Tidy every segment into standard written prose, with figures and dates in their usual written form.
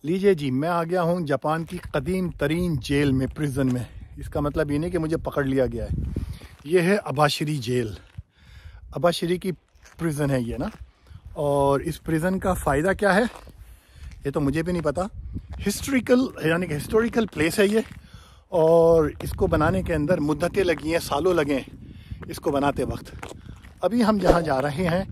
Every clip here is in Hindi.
लीजिए जी, मैं आ गया हूँ जापान की कदीम तरीन जेल में, प्रिजन में। इसका मतलब ये नहीं कि मुझे पकड़ लिया गया है। ये है अबाशिरी जेल, अबाशिरी की प्रिजन है ये ना। और इस प्रिजन का फ़ायदा क्या है ये तो मुझे भी नहीं पता। हिस्ट्रिकल यानी कि हिस्टोरिकल प्लेस है ये, और इसको बनाने के अंदर मुद्दतें लगी हैं, सालों लगे हैं इसको बनाते वक्त। अभी हम जहाँ जा रहे हैं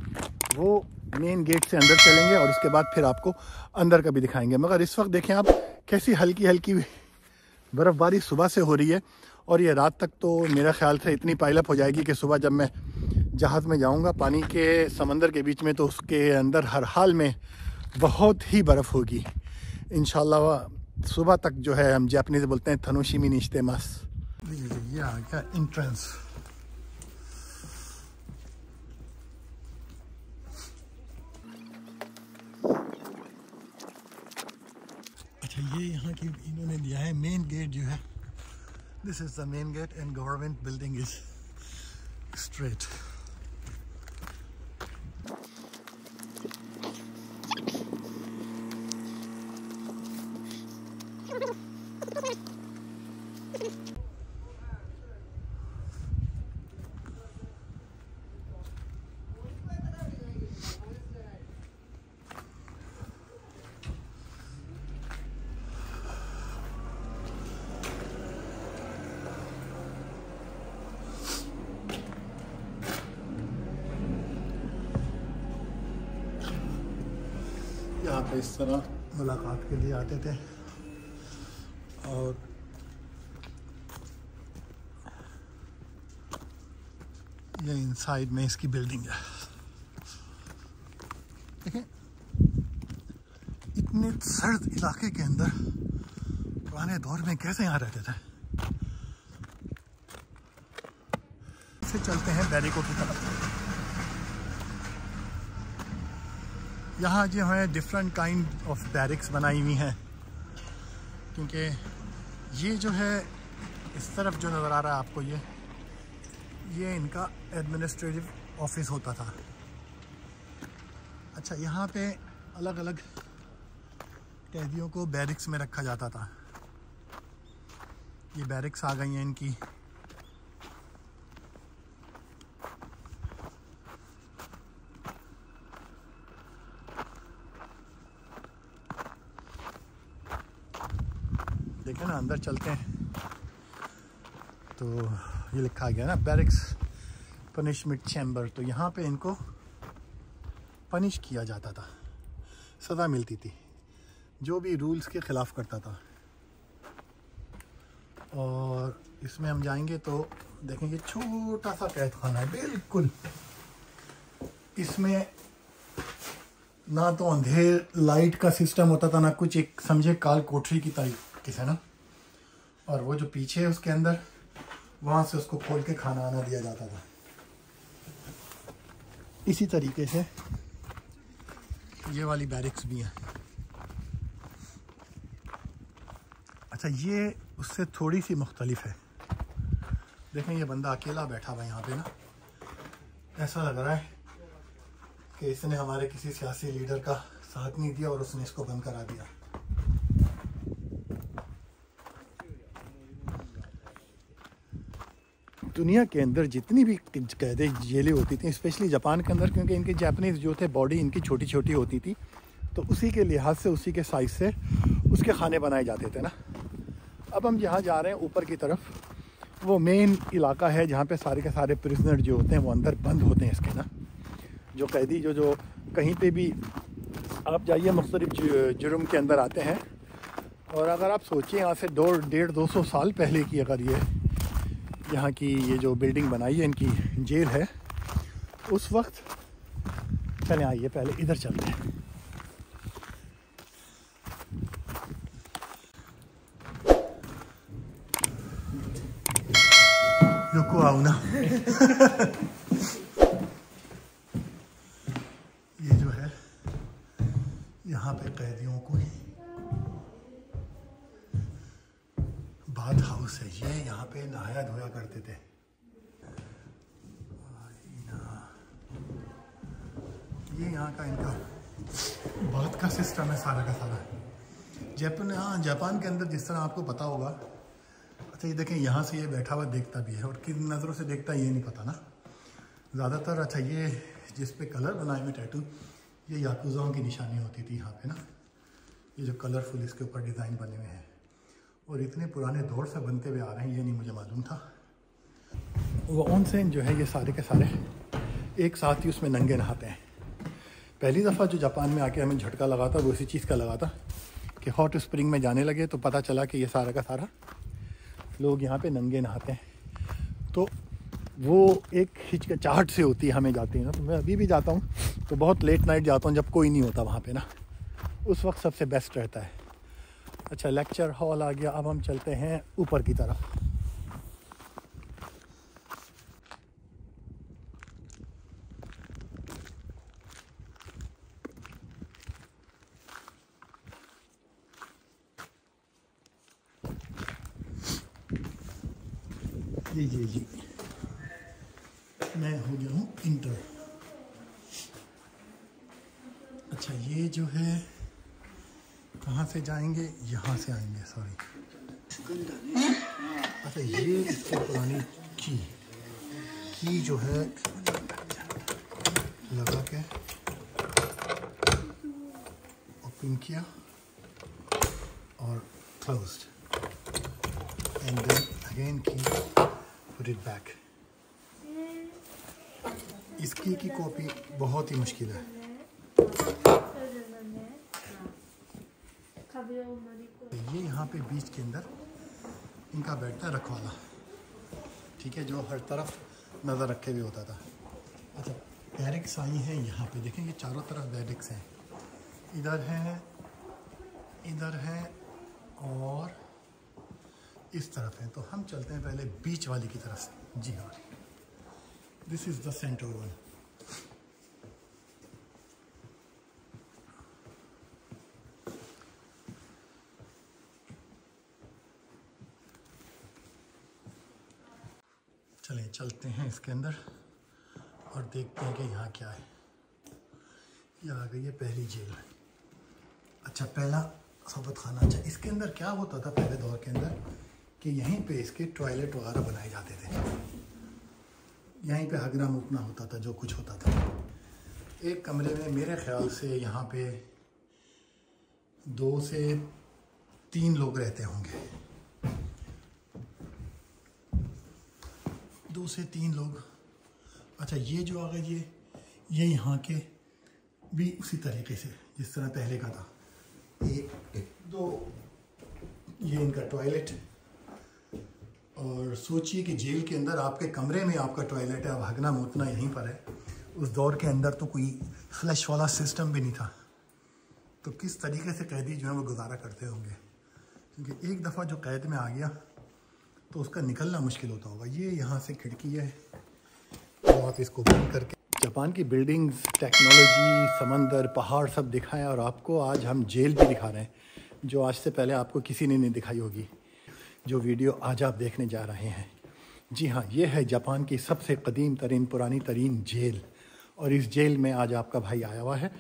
वो मेन गेट से अंदर चलेंगे और उसके बाद फिर आपको अंदर का भी दिखाएंगे। मगर इस वक्त देखें आप कैसी हल्की हल्की बर्फ़बारी सुबह से हो रही है, और ये रात तक तो मेरा ख्याल से इतनी पाइलअप हो जाएगी कि सुबह जब मैं जहाज़ में जाऊंगा पानी के समंदर के बीच में, तो उसके अंदर हर हाल में बहुत ही बर्फ़ होगी। इंशाल्लाह सुबह तक जो है, हम जापानीज़ बोलते हैं थनोशिमी निश्तेमास। ये आ गया एंट्रेंस। अच्छा, ये यहाँ की इन्होंने दिया है मेन गेट जो है, this is the main gate and government building is straight. यहाँ पे इस तरह मुलाकात के लिए आते थे, और ये इनसाइड में इसकी बिल्डिंग है। देखें इतने सर्द इलाके के अंदर पुराने दौर में कैसे यहाँ रहते थे। से चलते हैं बैरिको की तरफ। यहाँ जो है डिफरेंट काइंड ऑफ बैरिक्स बनाई हुई हैं, क्योंकि ये जो है इस तरफ जो नज़र आ रहा है आपको, ये इनका एडमिनिस्ट्रेटिव ऑफिस होता था। अच्छा, यहाँ पे अलग अलग कैदियों को बैरिक्स में रखा जाता था। ये बैरिक्स आ गई हैं इनकी। देखें ना, अंदर चलते हैं तो ये लिखा गया ना बैरिक्स पनिशमेंट चैम्बर। तो यहाँ पे इनको पनिश किया जाता था, सज़ा मिलती थी जो भी रूल्स के ख़िलाफ़ करता था। और इसमें हम जाएंगे तो देखेंगे छोटा सा कैद खाना है बिल्कुल। इसमें ना तो अंधेर लाइट का सिस्टम होता था, ना कुछ, एक समझे काल कोठरी की तरीके से ना। और वो जो पीछे है उसके अंदर, वहाँ से उसको खोल के खाना आना दिया जाता था। इसी तरीके से ये वाली बैरिक्स भी हैं। अच्छा, ये उससे थोड़ी सी मुख्तलिफ है। देखें ये बंदा अकेला बैठा हुआ है यहाँ पे ना। ऐसा लग रहा है कि इसने हमारे किसी सियासी लीडर का साथ नहीं दिया और उसने इसको बंद करा दिया। दुनिया के अंदर जितनी भी कैदे जेलें होती थी, स्पेशली जापान के अंदर, क्योंकि इनके जापानीज़ जो थे बॉडी इनकी छोटी छोटी होती थी, तो उसी के लिहाज से, उसी के साइज़ से उसके खाने बनाए जाते थे ना। अब हम जहाँ जा रहे हैं ऊपर की तरफ, वो मेन इलाका है जहाँ पे सारे के सारे प्रिजनर जो होते हैं वो अंदर बंद होते हैं इसके ना। जो कैदी जो कहीं पे भी आप जाइए मुख्तलिफ जुर्म के अंदर आते हैं। और अगर आप सोचिए यहाँ से 150-200 साल पहले की अगर ये यहाँ की ये जो बिल्डिंग बनाई है इनकी जेल है, उस वक्त, चलें आइए पहले इधर चलते हैं। रुको आओ ना। ये जो है यहाँ पे कैदियों को ही बाथ हाउस है। ये यहाँ पे नहाया धोया करते थे। ये यहाँ का इनका बाथ का सिस्टम है सारा का सारा। जापान के अंदर जिस तरह आपको पता होगा। अच्छा ये देखें, यहाँ से ये बैठा हुआ देखता भी है और किन नज़रों से देखता है ये नहीं पता ना ज़्यादातर। अच्छा ये जिस पे कलर बनाए हुए टैटू, ये याकुज़ाओं की निशानी होती थी यहाँ पे ना। ये जो कलरफुल इसके ऊपर डिज़ाइन बने हुए हैं और इतने पुराने दौर से बनते हुए आ रहे हैं, ये नहीं मुझे मालूम था। वो ऑनसेन जो है ये सारे के सारे एक साथ ही उसमें नंगे नहाते हैं। पहली दफ़ा जो जापान में आके हमें झटका लगा था वो इसी चीज़ का लगा था कि हॉट स्प्रिंग में जाने लगे तो पता चला कि ये सारा का सारा लोग यहाँ पे नंगे नहाते हैं। तो वो एक हिचकिचाहट से होती है हमें जाते हैं ना। तो मैं अभी भी जाता हूँ तो बहुत लेट नाइट जाता हूँ जब कोई नहीं होता वहाँ पे ना, उस वक्त सबसे बेस्ट रहता है। अच्छा लेक्चर हॉल आ गया, अब हम चलते हैं ऊपर की तरफ। जी मैं हो गया हूँ इंटर। अच्छा ये जो है कहाँ से जाएंगे, यहाँ से आएंगे, सॉरी। अच्छा ये इसकी पुरानी की जो है लगा के ओपन किया और क्लोज्ड एंड देन अगेन की पुट इट बैक। इसकी की कॉपी बहुत ही मुश्किल है। ये यहाँ पे बीच के अंदर इनका बैठता है रखवाला, ठीक है, जो हर तरफ नज़र रखे हुए होता था। अच्छा बैरिक्स आई हैं यहाँ पे, देखें ये चारों तरफ बैरिक्स हैं, इधर है और इस तरफ है। तो हम चलते हैं पहले बीच वाली की तरफ से। जी हाँ, this is the centre one. चलें चलते हैं इसके अंदर और देखते हैं कि यहाँ क्या है। ये आ गई है पहली जेल। अच्छा पहला सोबत खाना। अच्छा इसके अंदर क्या होता था पहले दौर के अंदर कि यहीं पे इसके टॉयलेट वगैरह बनाए जाते थे, यहीं पे हगना मुतना होता था, जो कुछ होता था। एक कमरे में मेरे ख्याल से यहाँ पे 2 से 3 लोग रहते होंगे, 2 से 3 लोग। अच्छा ये जो आ गए ये यहाँ के भी उसी तरीके से जिस तरह पहले का था। 1 2 ये इनका टॉयलेट। और सोचिए कि जेल के अंदर आपके कमरे में आपका टॉयलेट है, अब हगना मूतना यहीं पर है। उस दौर के अंदर तो कोई फ्लश वाला सिस्टम भी नहीं था, तो किस तरीके से कैदी जो है वो गुजारा करते होंगे। क्योंकि एक दफ़ा जो कैद में आ गया तो उसका निकलना मुश्किल होता होगा। ये यहाँ से खिड़की है तो आप इसको बंद करके जापान की बिल्डिंग्स, टेक्नोलॉजी, समंदर, पहाड़ सब दिखाएं और आपको आज हम जेल भी दिखा रहे हैं जो आज से पहले आपको किसी ने नहीं दिखाई होगी, जो वीडियो आज आप देखने जा रहे हैं। जी हाँ, ये है जापान की सबसे कदीम तरीन पुरानी तरीन जेल और इस जेल में आज आपका भाई आया हुआ है।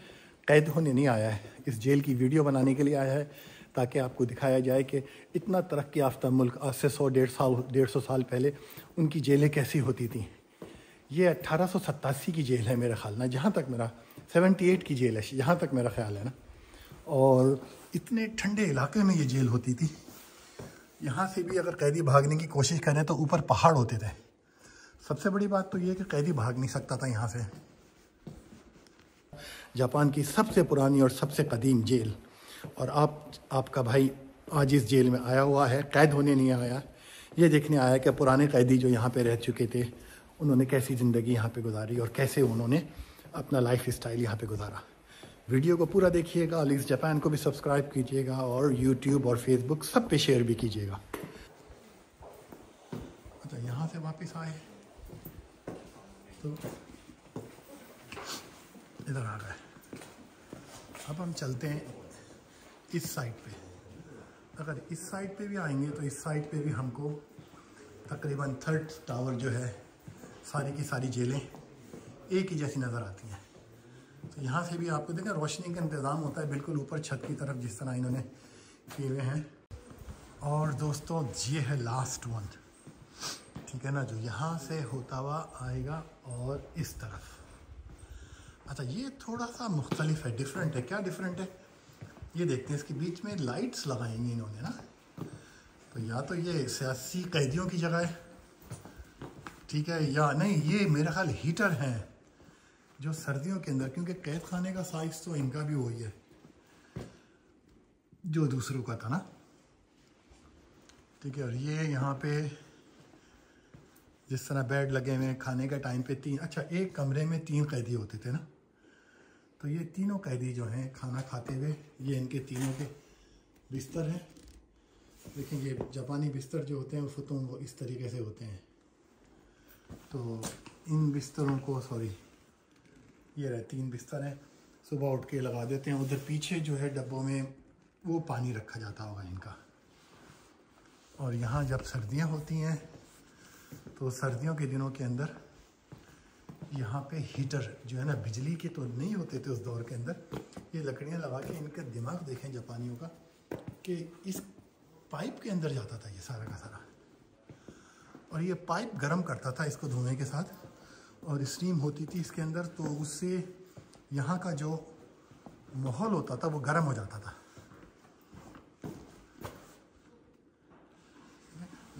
कैद होने नहीं आया है, इस जेल की वीडियो बनाने के लिए आया है ताकि आपको दिखाया जाए कि इतना तरक्की याफ्ता मुल्क आज से 100-150 साल पहले उनकी जेलें कैसी होती थी। ये 1887 की जेल है मेरा ख्याल ना, जहाँ तक मेरा 78 की जेल है जहाँ तक मेरा ख्याल है ना। और इतने ठंडे इलाके में ये जेल होती थी। यहाँ से भी अगर कैदी भागने की कोशिश करें तो ऊपर पहाड़ होते थे। सबसे बड़ी बात तो ये कि कैदी भाग नहीं सकता था यहाँ से। जापान की सबसे पुरानी और सबसे कदीम जेल, और आपका भाई आज इस जेल में आया हुआ है, कैद होने नहीं आया, ये देखने आया कि पुराने कैदी जो यहाँ पे रह चुके थे उन्होंने कैसी ज़िंदगी यहाँ पे गुजारी और कैसे उन्होंने अपना लाइफ स्टाइल यहाँ पे गुजारा। वीडियो को पूरा देखिएगा, अलीज़ जापान को भी सब्सक्राइब कीजिएगा और यूट्यूब और फेसबुक सब पे शेयर भी कीजिएगा। अच्छा यहाँ से वापस आए तो इधर आ गए। अब हम चलते हैं इस साइड पे। अगर इस साइड पे भी आएंगे तो इस साइड पे भी हमको तकरीबन 3rd टावर जो है, सारी की सारी जेलें एक ही जैसी नज़र आती हैं। तो यहाँ से भी आपको देखें रोशनी का इंतज़ाम होता है बिल्कुल ऊपर छत की तरफ, जिस तरह इन्होंने किए हैं। और दोस्तों ये है लास्ट वन, ठीक है ना, जो यहाँ से होता हुआ आएगा और इस तरफ। अच्छा ये थोड़ा सा मुख्तलिफ है, डिफरेंट है। क्या डिफरेंट है ये देखते हैं। इसके बीच में लाइट्स लगाएंगी इन्होंने ना, तो या तो ये सियासी कैदियों की जगह है, ठीक है, या नहीं ये मेरा ख्याल हीटर हैं जो सर्दियों के अंदर, क्योंकि कैद खाने का साइज़ तो इनका भी वही है जो दूसरों का था ना, ठीक है। और ये यहाँ पे जिस तरह बेड लगे हुए हैं, खाने के टाइम पे 3, अच्छा एक कमरे में 3 कैदी होते थे ना, तो ये तीनों कैदी जो हैं खाना खाते हुए, ये इनके तीनों के बिस्तर हैं। देखिए ये जापानी बिस्तर जो होते हैं फुतून वो इस तरीके से होते हैं। तो इन बिस्तरों को, सॉरी ये रहे 3 बिस्तर हैं, सुबह उठ के लगा देते हैं। उधर पीछे जो है डब्बों में वो पानी रखा जाता होगा इनका। और यहाँ जब सर्दियाँ होती हैं तो सर्दियों के दिनों के अंदर यहाँ पे हीटर जो है ना, बिजली के तो नहीं होते थे उस दौर के अंदर, ये लकड़ियाँ लगा के, इनका दिमाग देखें जापानियों का, कि इस पाइप के अंदर जाता था ये सारा का सारा, और ये पाइप गर्म करता था इसको धुएं के साथ, और स्टीम होती थी इसके अंदर, तो उससे यहाँ का जो माहौल होता था वो गर्म हो जाता था।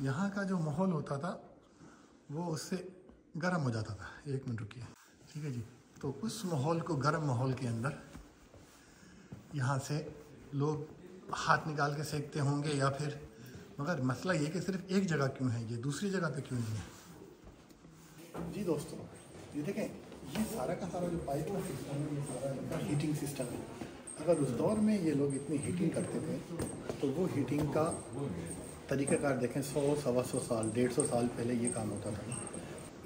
यहाँ का जो माहौल होता था वो उससे गर्म हो जाता था। 1 मिनट रुकिए, ठीक है जी। तो उस माहौल को, गर्म माहौल के अंदर यहाँ से लोग हाथ निकाल के सेकते होंगे या फिर, मगर मसला ये कि सिर्फ एक जगह क्यों है, ये दूसरी जगह पे क्यों नहीं है। जी दोस्तों ये देखें, ये सारा का सारा जो पाइप का सिस्टम है, ये सारा इनका हीटिंग सिस्टम है। अगर उस दौर में ये लोग इतनी हीटिंग करते थे तो वो हीटिंग का तरीक़ाकार देखें, 100, 125 साल, 150 साल पहले ये काम होता था।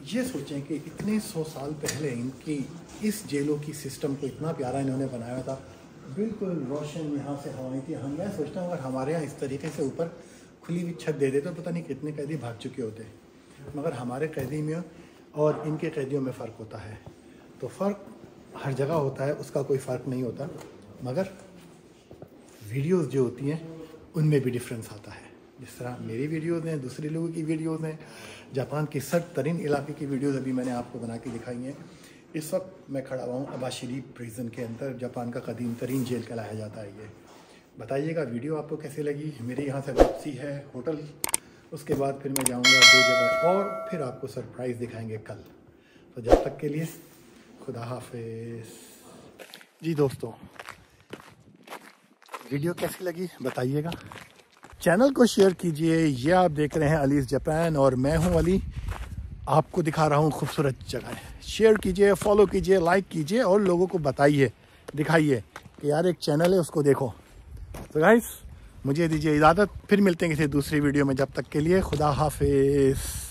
ये सोचें कि इतने 100 साल पहले इनकी इस जेलों की सिस्टम को इतना प्यारा इन्होंने बनाया था, बिल्कुल रोशन, यहाँ से हवाएं थी। हम मैं सोचता हूँ अगर हमारे यहाँ इस तरीके से ऊपर खुली हुई छत दे देते तो पता नहीं कितने कैदी भाग चुके होते। मगर हमारे कैदी में और इनके कैदियों में फ़र्क होता है। तो फ़र्क हर जगह होता है, उसका कोई फ़र्क नहीं होता, मगर वीडियोस जो होती हैं उनमें भी डिफरेंस आता है। जिस तरह मेरी वीडियोस हैं, दूसरे लोगों की वीडियोस हैं, जापान के सख्त तरीन इलाके की वीडियोस अभी मैंने आपको बना के दिखाई हैं। इस वक्त मैं खड़ा हुआ हूँ अबाशिरी प्रिजन के अंदर, जापान का कदीम तरीन जेल कहलाया जाता है ये। बताइएगा वीडियो आपको कैसी लगी। मेरे यहाँ से वापसी है होटल, उसके बाद फिर मैं जाऊँगा 2 जगह और फिर आपको सरप्राइज़ दिखाएंगे कल। तो जब तक के लिए खुदा हाफिज़। जी दोस्तों वीडियो कैसी लगी बताइएगा, चैनल को शेयर कीजिए। ये आप देख रहे हैं अलीज़ जापान और मैं हूं अली, आपको दिखा रहा हूं खूबसूरत जगह। शेयर कीजिए, फॉलो कीजिए, लाइक कीजिए और लोगों को बताइए, दिखाइए कि यार एक चैनल है उसको देखो। तो गाइस मुझे दीजिए इजाज़त, फिर मिलते हैं किसी दूसरी वीडियो में। जब तक के लिए खुदा हाफिज़।